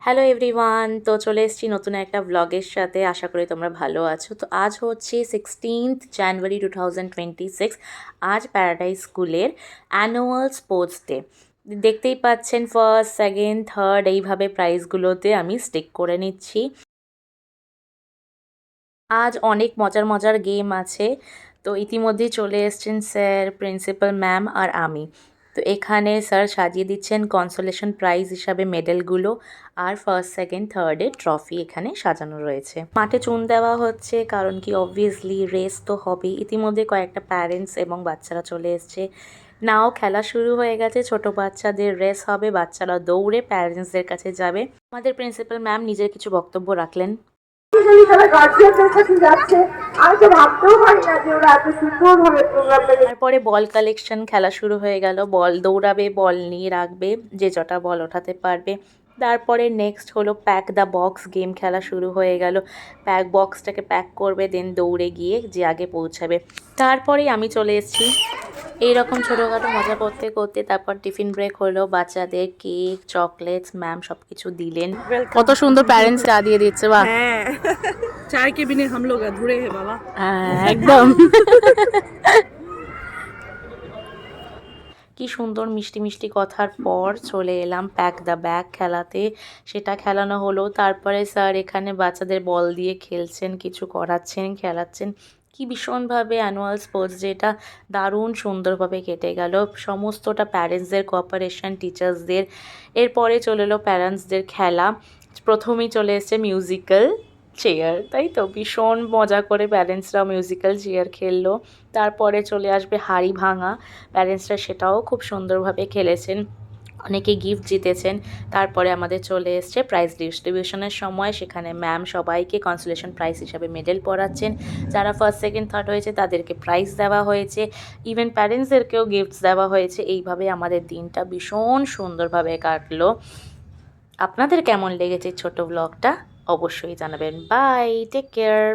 Hello everyone, তো চলে এসেছি নতুন একটা ব্লগের সাথে। আশা করি তোমরা ভালো আছো। তো আজ হচ্ছে 16th জানুয়ারি 2026। আজ প্যারাডাইস স্কুলের অ্যানুয়াল স্পোর্টস ডে। দেখতেই পাচ্ছেন ফার্স্ট, সেকেন্ড, থার্ড এইভাবে প্রাইজগুলোতে আমি স্টিক করে নিচ্ছি। আজ অনেক মজার মজার গেম আছে। তো ইতিমধ্যেই চলে এসেছেন স্যার, প্রিন্সিপাল ম্যাম আর আমি। তো এখানে স্যার সাজিয়ে দিচ্ছেন কনসোলেশন প্রাইজ হিসাবে মেডেলগুলো, আর ফার্স্ট, সেকেন্ড, থার্ডে ট্রফি এখানে সাজানো রয়েছে। মাঠে চুন দেওয়া হচ্ছে, কারণ কি অবভিয়াসলি রেস তো হবেই। ইতিমধ্যে কয়েকটা প্যারেন্টস এবং বাচ্চারা চলে এসছে। নাও খেলা শুরু হয়ে গেছে, ছোট বাচ্চাদের রেস হবে, বাচ্চারা দৌড়ে প্যারেন্টসদের কাছে যাবে। আমাদের প্রিন্সিপাল ম্যাম নিজের কিছু বক্তব্য রাখলেন। তারপরে বল কালেকশন খেলা শুরু হয়ে গেল। বল দৌড়াবে, বল নিয়ে রাখবে, যে যটা বল ওঠাতে পারবে। তারপরে নেক্সট হলো প্যাক দ্য বক্স গেম খেলা শুরু হয়ে গেল। বক্সটাকে প্যাক করবে, দেন দৌড়ে গিয়ে যে আগে পৌঁছাবে। তারপরেই আমি চলে এসেছি। এইরকম ছোটোখাটো মজা করতে করতে তারপর টিফিন ব্রেক হলো। বাচ্চাদের কেক, চকলেটস ম্যাম সব কিছু দিলেন। কত সুন্দর প্যারেন্টস চা দিয়ে দিচ্ছে, বাহ! হ্যাঁ, চাय के बिना हम लोग अधूरे हैं बाबा। হ্যাঁ, একদম। কি সুন্দর মিষ্টি মিষ্টি কথার পর চলে এলাম প্যাক দ্য ব্যাগ খেলাতে। সেটা খেলানো হলো। তারপরে স্যার এখানে বাচ্চাদের বল দিয়ে খেলছেন, কিছু করাচ্ছেন, খেলাচ্ছেন। কি ভীষণভাবে অ্যানুয়াল স্পোর্টস ডেটা দারুণ সুন্দরভাবে কেটে গেল। সমস্তটা প্যারেন্টসদের কোঅপারেশন, টিচার্সদের। এরপরে চলে এলো প্যারেন্টসদের খেলা। প্রথমেই চলে এসছে মিউজিক্যাল চেয়ার, তাই তো ভীষণ মজা করে প্যারেন্টসরা মিউজিক্যাল চেয়ার খেললো। তারপরে চলে আসবে হাঁড়ি ভাঙা। প্যারেন্টসরা সেটাও খুব সুন্দরভাবে খেলেছেন, অনেকে গিফট জিতেছেন। তারপরে আমাদের চলে এসছে প্রাইজ ডিস্ট্রিবিউশনের সময়। সেখানে ম্যাম সবাইকে কনসোলেশন প্রাইজ হিসাবে মেডেল পরাচ্ছেন। যারা ফার্স্ট, সেকেন্ড, থার্ড হয়েছে তাদেরকে প্রাইজ দেওয়া হয়েছে। ইভেন প্যারেন্টসদেরকেও গিফটস দেওয়া হয়েছে। এইভাবে আমাদের দিনটা ভীষণ সুন্দরভাবে কাটলো। আপনাদের কেমন লেগেছে ছোট ব্লগটা অবশ্যই জানাবেন। Bye, take care.